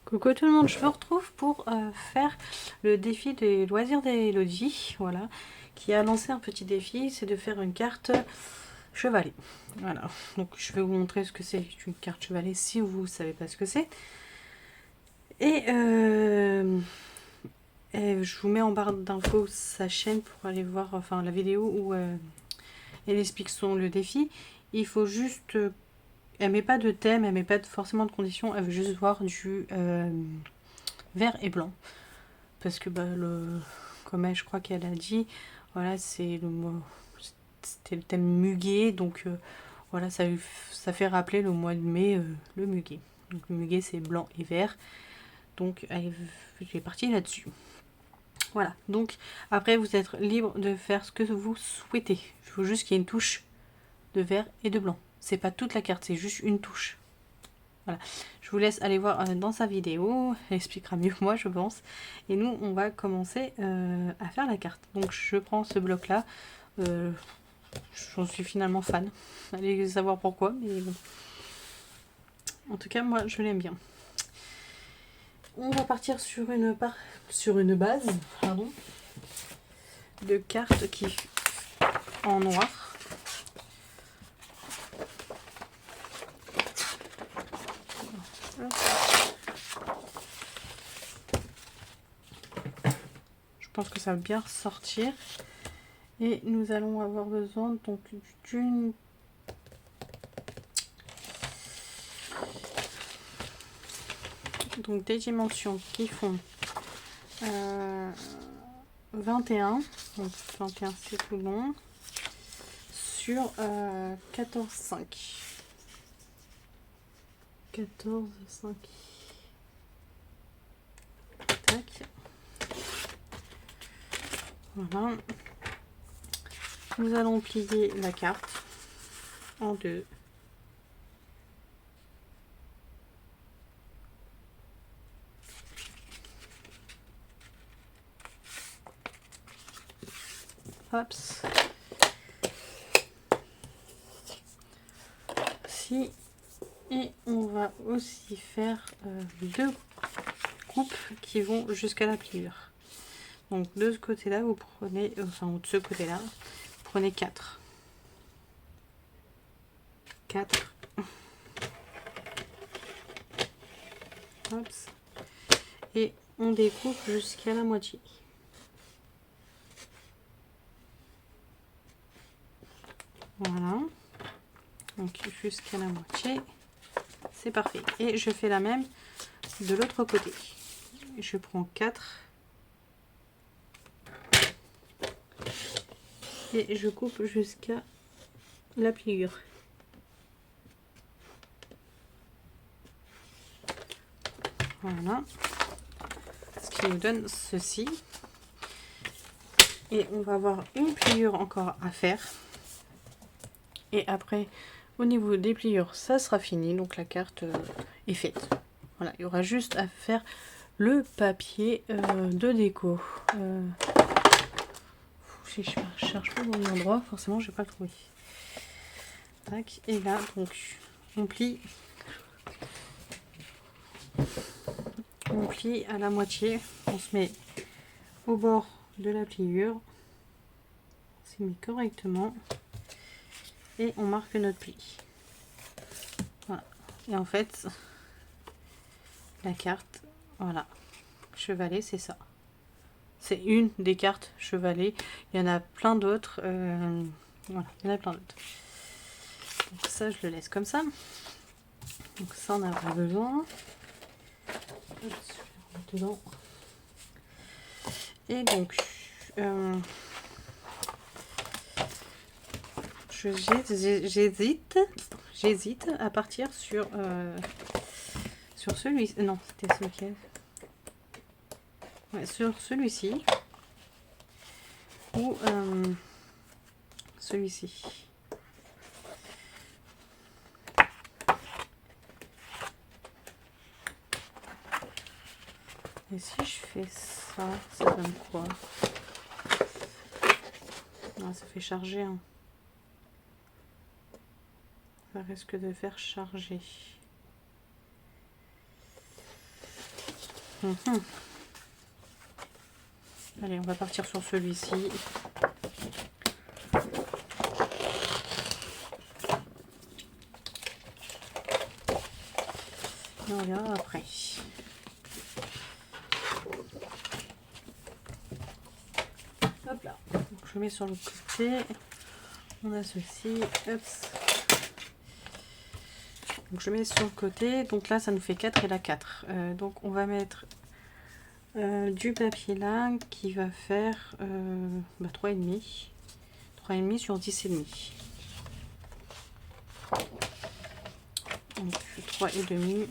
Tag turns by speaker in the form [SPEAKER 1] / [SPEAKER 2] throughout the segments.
[SPEAKER 1] Coucou tout le monde, je me retrouve pour faire le défi des loisirs d'Elodie, voilà, qui a lancé un petit défi, c'est de faire une carte chevalet. Voilà, donc je vais vous montrer ce que c'est une carte chevalet si vous ne savez pas ce que c'est. Et je vous mets en barre d'infos sa chaîne pour aller voir enfin la vidéo où elle explique le défi. Il faut juste... elle met pas de thème, elle met pas forcément de conditions, elle veut juste voir du... vert et blanc parce que comme je crois qu'elle a dit, voilà, c'était le thème muguet, donc voilà, ça fait rappeler le mois de mai, le muguet. Donc le muguet c'est blanc et vert, donc j'ai parti là-dessus. Voilà, donc après vous êtes libre de faire ce que vous souhaitez. Il faut juste qu'il y ait une touche de vert et de blanc. C'est pas toute la carte, c'est juste une touche. Voilà. Je vous laisse aller voir dans sa vidéo, elle expliquera mieux que moi je pense. Et nous on va commencer à faire la carte. Donc je prends ce bloc là, j'en suis finalement fan. Allez savoir pourquoi, mais bon. En tout cas moi je l'aime bien. On va partir sur une base de cartes qui en noir. Je pense que ça va bien ressortir. Et nous allons avoir besoin donc d'une des dimensions qui font 21, donc 21 c'est tout long, sur 14,5. 14,5. Tac. Voilà. Nous allons plier la carte en deux. Hop. Si. Et on va aussi faire deux coupes qui vont jusqu'à la pliure. Donc de ce côté là vous prenez, enfin de ce côté là, vous prenez 4. 4. Hop. Et on découpe jusqu'à la moitié. Voilà. Donc jusqu'à la moitié. C'est parfait. Et je fais la même de l'autre côté. Je prends 4. Et je coupe jusqu'à la pliure. Voilà. Ce qui nous donne ceci. Et on va avoir une pliure encore à faire. Et après, au niveau des pliures, ça sera fini. Donc la carte est faite. Voilà, il y aura juste à faire le papier de déco. Si je cherche pas dans l'endroit, forcément je vais pas le trouver. Tac, et là donc on plie à la moitié, on se met au bord de la pliure, on s'y met correctement et on marque notre pli. Voilà. Et en fait la carte, voilà, chevalet, c'est ça. C'est une des cartes chevalet. Il y en a plein d'autres. Voilà, il y en a plein d'autres. Donc ça, je le laisse comme ça. Donc ça, on n'a pas besoin. Dedans. Et donc, j'hésite à partir sur celui-ci. Non, c'était celui-ci. Ouais, sur celui-ci ou celui-ci. Et si je fais ça, ça donne quoi? Non, ça fait charger. Hein. Ça risque de faire charger. Mhm. Allez, on va partir sur celui-ci. On verra après. Hop là. Donc, je mets sur le côté. On a ceci. Hop. Donc je mets sur le côté. Donc là, ça nous fait 4 et là 4. Donc on va mettre du papier là qui va faire 3,5. 3,5 sur 10,5. Donc 3,5.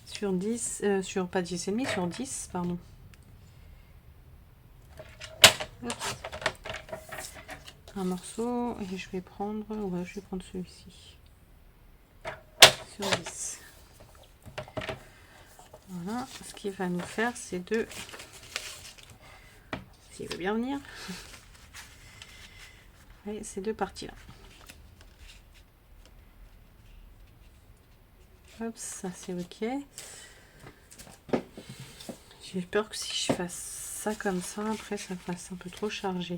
[SPEAKER 1] Sur 10, sur pas 10,5, sur 10, pardon. Hop. Un morceau et je vais prendre, ouais, je vais prendre celui-ci. Sur 10. Voilà, ce qu'il va nous faire, c'est de, s'il veut bien venir, et ces deux parties-là. Hop, ça c'est ok. J'ai peur que si je fasse ça comme ça, après ça fasse un peu trop chargé.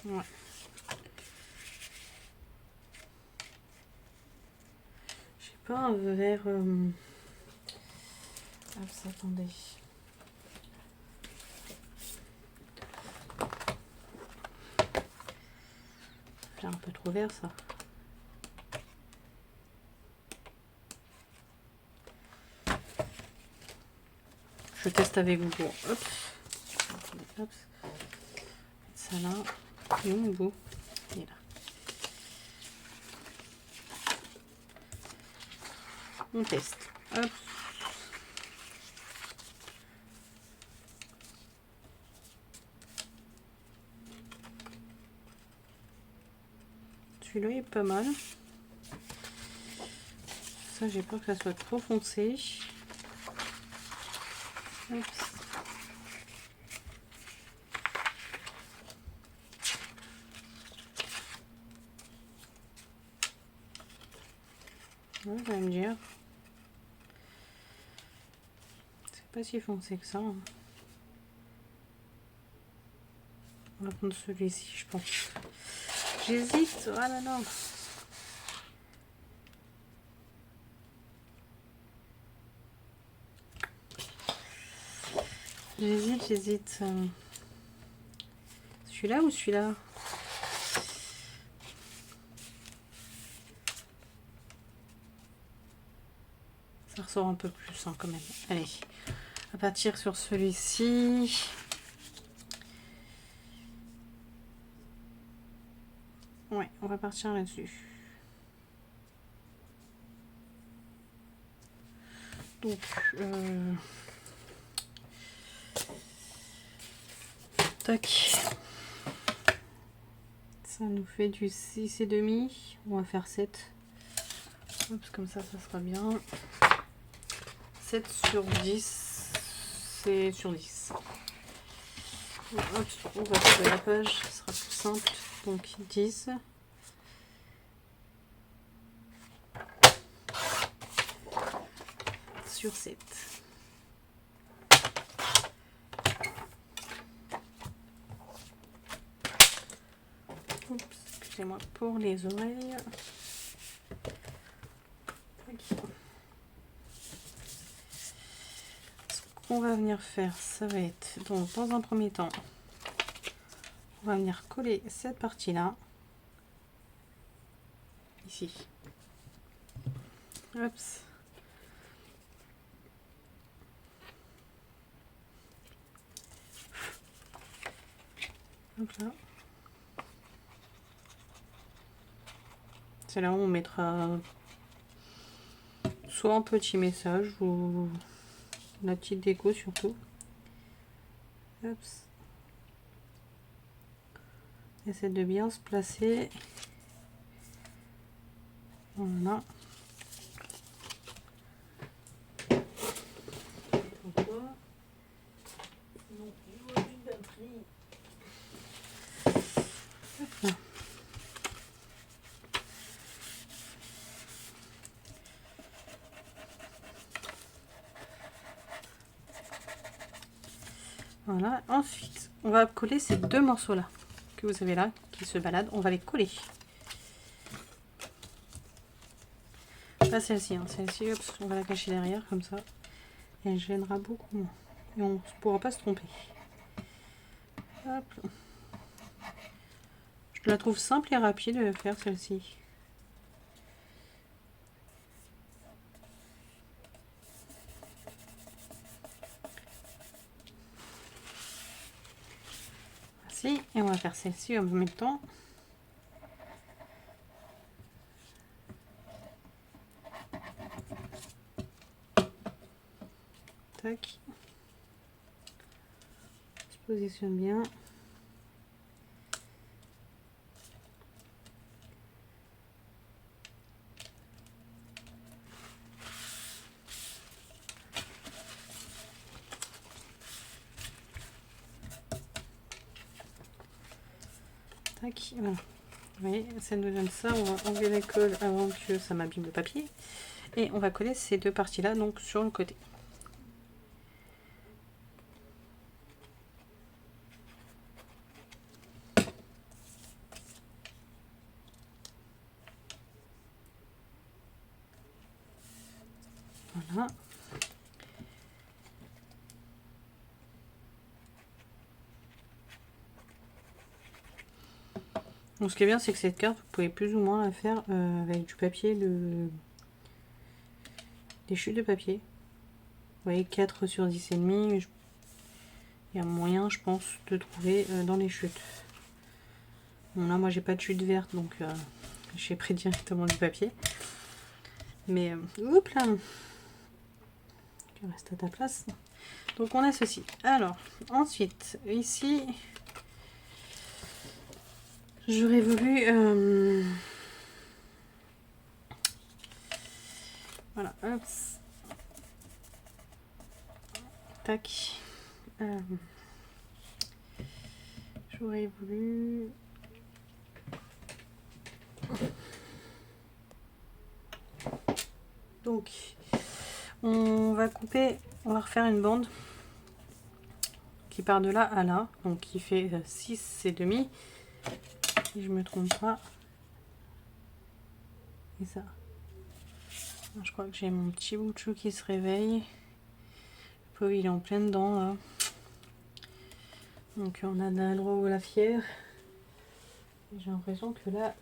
[SPEAKER 1] Ouais. J'ai pas un verre. Hop, attendez. J'ai un peu trop vert ça. Je teste avec vous. Bon, hop. Hop. Ça là. Et où mon bout? Il est là. On teste. Hop. Celui-là est pas mal. Ça, j'ai peur que ça soit trop foncé. Hop. Ouais, vous allez me dire. C'est pas si foncé que ça. Hein. On va prendre celui-ci, je pense. J'hésite. Ah là là. J'hésite. Celui-là ou celui-là? Ça ressort un peu plus hein, quand même. Allez, on va partir sur celui-ci. Ouais, on va partir là-dessus. Donc, tac. Ça nous fait du 6,5. On va faire 7. Hop, comme ça sera bien. 7 sur 10. C'est sur 10. Hop, on va faire la page. Ce sera plus simple. Donc 10. Sur 7. Excusez-moi pour les oreilles. Okay. Ce qu'on va venir faire, ça va être donc dans un premier temps, on va venir coller cette partie-là ici. Hop. Donc là. C'est là où on mettra soit un petit message ou la petite déco surtout. Hop. Essaie de bien se placer. Voilà. Voilà, ensuite on va coller ces deux morceaux là que vous avez là qui se baladent, on va les coller. Pas celle-ci, hein. Celle-ci, on va la cacher derrière comme ça, elle gênera beaucoup moins et on ne pourra pas se tromper. Hop. Je la trouve simple et rapide de faire celle-ci. Voici, et on va faire celle-ci en même temps. Tac. On se positionne bien. Tac, voilà. Vous voyez, ça nous donne ça. On va enlever la colle avant que ça m'abîme le papier. Et on va coller ces deux parties-là donc sur le côté. Voilà. Donc ce qui est bien, c'est que cette carte, vous pouvez plus ou moins la faire avec du papier, des chutes de papier. Vous voyez, 4 sur 10 et demi. Il y a moyen, je pense, de trouver dans les chutes. Bon, là, moi, j'ai pas de chute verte, donc j'ai pris directement du papier. Mais, oups là, tu restes à ta place. Donc, on a ceci. Alors, ensuite, ici, j'aurais voulu... voilà, hop. Tac. J'aurais voulu... Donc, on va couper, on va refaire une bande qui part de là à là, donc qui fait 6 et demi, si je me trompe pas. Et ça. Je crois que j'ai mon petit bout de chou qui se réveille. Le pauvre, il est en pleine dent là. Donc on a Nalro la fière. J'ai l'impression que là,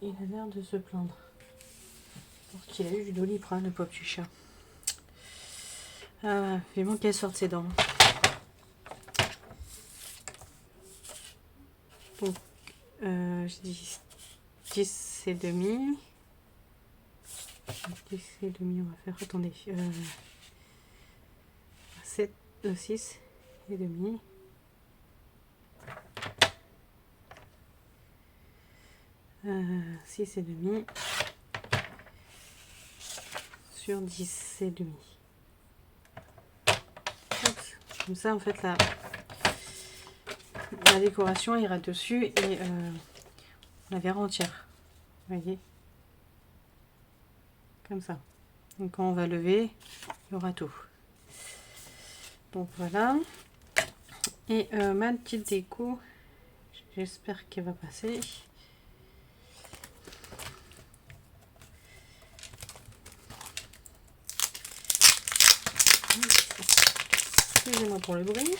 [SPEAKER 1] il a l'air de se plaindre. Parce qu'il a eu du Doliprane, le pauvre petit chat. Ah, vivement qu'elle sorte ses dents. Donc, je dis 10 et demi. 10 et demi, on va faire, attendez, 7, 6 et demi. Euh, 6 et demi sur 10 et demi. Comme ça, en fait, la décoration ira dessus et on la verra entière. Vous voyez, comme ça. Donc quand on va lever, il y aura tout. Donc voilà. Et ma petite déco, j'espère qu'elle va passer. Excusez-moi pour le bruit.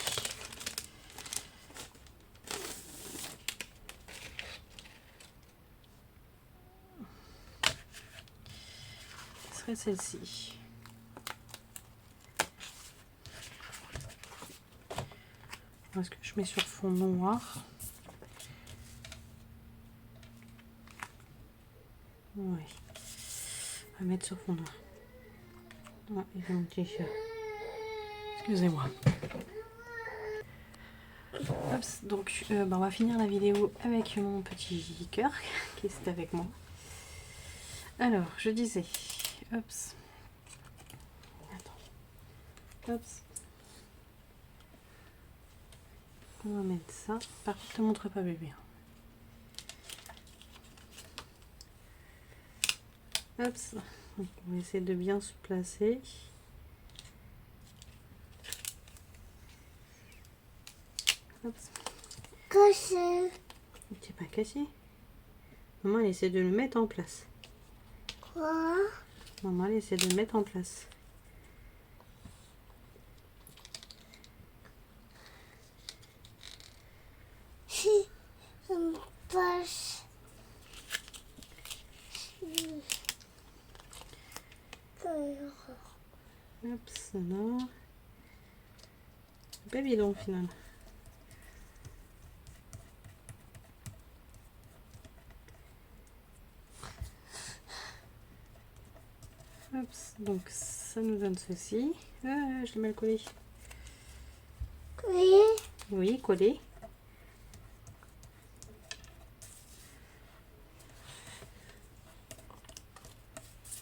[SPEAKER 1] Ce serait celle-ci. Est-ce que je mets sur fond noir? Oui. On va mettre sur fond noir. Ouais, il fait mon petit chat. Excusez-moi. Hop, donc on va finir la vidéo avec mon petit cœur qui est avec moi. Alors, je disais, hop, attends, hop, on va mettre ça. Par contre, ne te montre pas bébé. Hop, donc on va essayer de bien se placer. Hop.
[SPEAKER 2] Cassé.
[SPEAKER 1] Tu n'es pas cassé. Maman, elle essaie de le mettre en place.
[SPEAKER 2] Quoi?
[SPEAKER 1] Maman, elle essaie de le mettre en place.
[SPEAKER 2] Si on passe.
[SPEAKER 1] Hop, ça là. C'est pas évident au final. Hop, donc ça nous donne ceci. Ah, je l'ai mal collé.
[SPEAKER 2] Oui.
[SPEAKER 1] Oui, collé.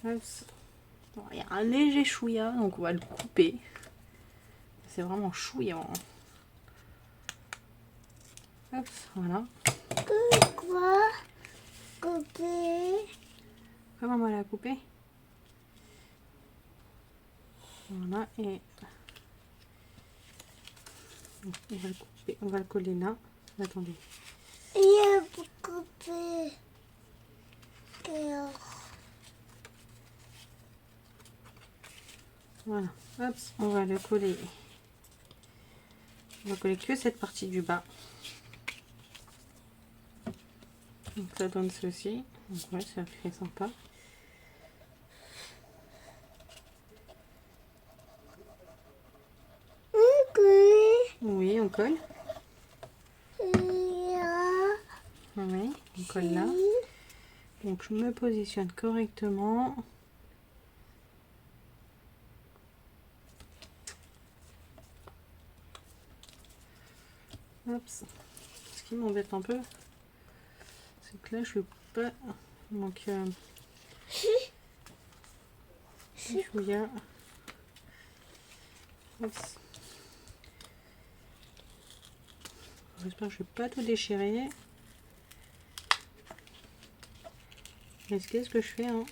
[SPEAKER 1] Hop. Bon, il y a un léger chouïa, donc on va le couper. C'est vraiment chouillant. Hop, voilà.
[SPEAKER 2] Quoi? Couper.
[SPEAKER 1] Comment on va la couper? Voilà, et on va le couper, on va le coller là. Attendez.
[SPEAKER 2] Il y a coupé.
[SPEAKER 1] Voilà, hop, on va le coller. On va coller que cette partie du bas. Donc ça donne ceci. Donc ouais, ça fait sympa. Oui, on colle. Oui, on colle là. Donc je me positionne correctement. Hop. Ce qui m'embête un peu, c'est que là je peux pas. Donc chouïa. Hop. J'espère que je vais pas tout déchirer. Mais qu'est-ce que je fais, hein?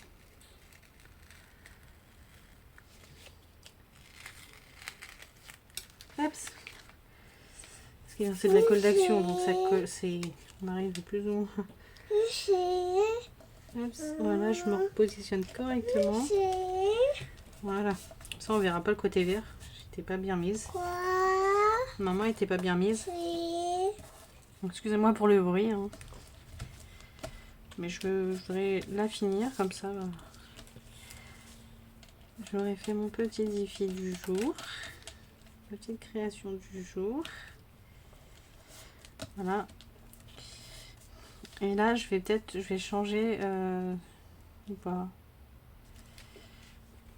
[SPEAKER 1] Hop. Parce que c'est de la colle d'action, donc ça colle, on arrive plus ou moins. Hop. Voilà, je me repositionne correctement. Voilà. Ça, on verra pas le côté vert. J'étais pas bien mise. Maman était pas bien mise. Excusez-moi pour le bruit. Hein. Mais je voudrais la finir comme ça. J'aurais fait mon petit défi du jour. Petite création du jour. Voilà. Et là, je vais changer ou pas.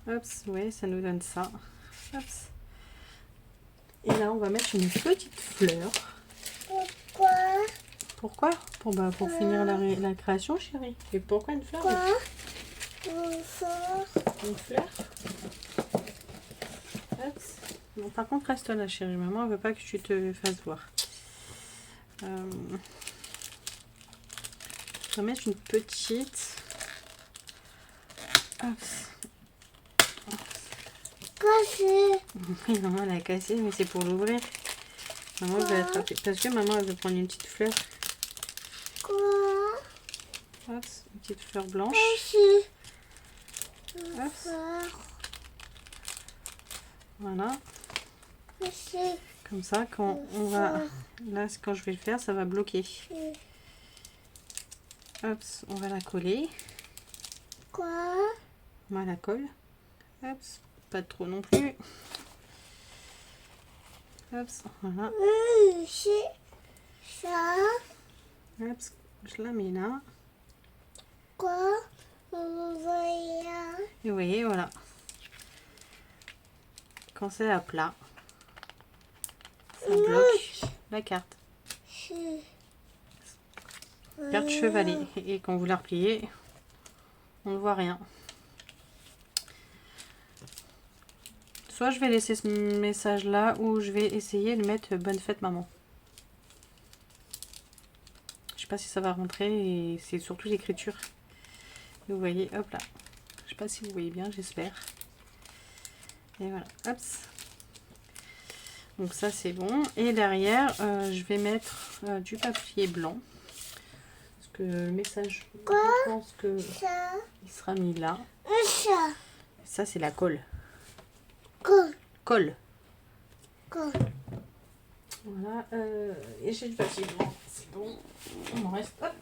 [SPEAKER 1] Hop, ouais, ça nous donne ça. Hop. Et là, on va mettre une petite fleur. Pourquoi? Pour finir la création, chérie. Et pourquoi une fleur? Une fleur. Hop. Bon, par contre, reste là, chérie. Maman, elle veut pas que tu te fasses voir. On va mettre une petite. Hop.
[SPEAKER 2] Cassé.
[SPEAKER 1] Oui, maman, elle a cassé, mais c'est pour l'ouvrir. Maman veut attraper. Parce que maman, elle veut prendre une petite fleur. Hop, une petite fleur blanche. Hop. Voilà. Comme ça, quand on va... Là, quand je vais le faire, ça va bloquer. Hop, on va la coller. On va la coller. Hop, pas trop non plus. Hop, voilà. Hop, je la mets là. Et vous voyez, voilà. Quand c'est à plat, ça bloque la carte. Carte chevalier. Et quand vous la repliez, on ne voit rien. Soit je vais laisser ce message là, ou je vais essayer de mettre bonne fête maman. Je sais pas si ça va rentrer, et c'est surtout l'écriture. Vous voyez, hop là. Je sais pas si vous voyez bien, j'espère. Et voilà, hop. Donc ça c'est bon. Et derrière, je vais mettre du papier blanc. Parce que le message, je pense que il sera mis là. Ça c'est la colle. Colle. Voilà. Et j'ai du papier blanc. C'est bon. Il m'en reste. Hop.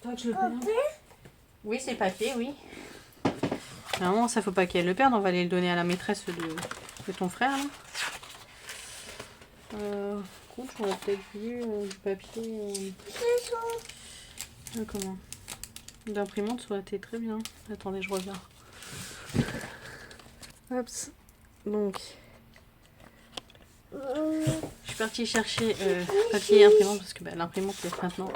[SPEAKER 1] Toi, je le perds. Oui, c'est papier, oui. Normalement, ça faut pas qu'elle le perde. On va aller le donner à la maîtresse de ton frère. Là. Écoute, j'aurais peut-être vu du papier. Comment d'imprimante, ça aurait été très bien. Attendez, je reviens. Hop. Donc, je suis partie chercher papier et imprimante parce que l'imprimante maintenant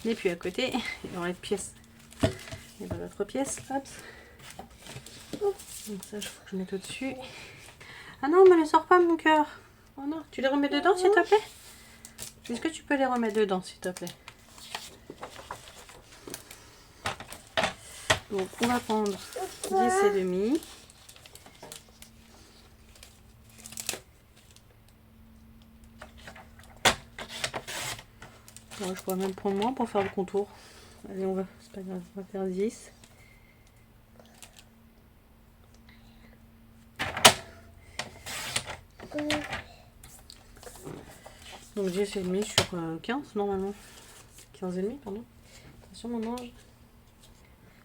[SPEAKER 1] n'est plus à côté. Il y aura une pièce et dans l'autre pièce. Hop. Donc ça, il faut que je mette au-dessus. Ah non, mais ne sors pas mon cœur. Oh non, tu les remets dedans s'il te plaît? Est-ce que tu peux les remettre dedans s'il te plaît? Donc on va prendre 10,5. Bon, je pourrais même prendre moins pour faire le contour. Allez, on va, c'est pas grave, on va faire 10. Donc 10,5 sur 15 normalement. 15,5 pardon. Attention mon ange.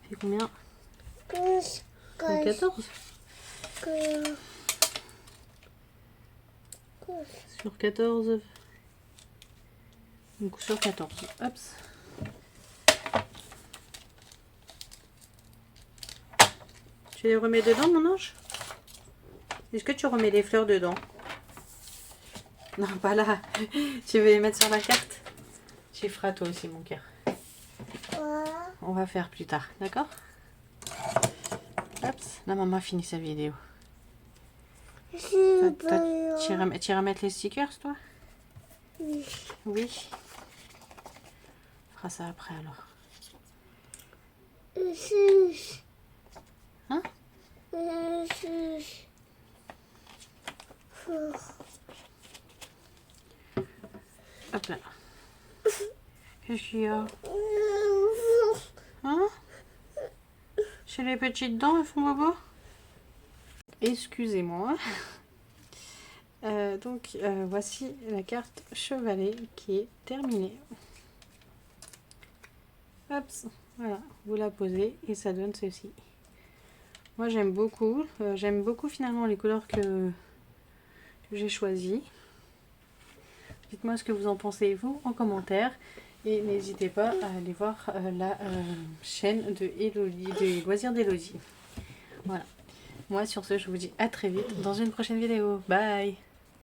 [SPEAKER 1] C'est combien? 14 sur 14. Donc sur 14. Hop. Tu les remets dedans mon ange? Est-ce que tu remets les fleurs dedans? Non, pas là. Tu veux les mettre sur la carte? Tu feras toi aussi mon cœur. On va faire plus tard, d'accord? Hop, la maman finit sa vidéo. Tu iras mettre les stickers, toi?
[SPEAKER 2] Oui.
[SPEAKER 1] Oui. On fera ça après alors. Hein? Hop là. Qu'est-ce qu'il y a? Hein? Chez les petites dents, elles font bobo? Excusez-moi. Donc, voici la carte chevalet qui est terminée. Hop, voilà, vous la posez et ça donne ceci. Moi, j'aime beaucoup. J'aime beaucoup finalement les couleurs que j'ai choisies. Dites-moi ce que vous en pensez, vous, en commentaire. Et n'hésitez pas à aller voir la chaîne de Elodie, des loisirs d'Elodie. Voilà. Moi, sur ce, je vous dis à très vite dans une prochaine vidéo. Bye!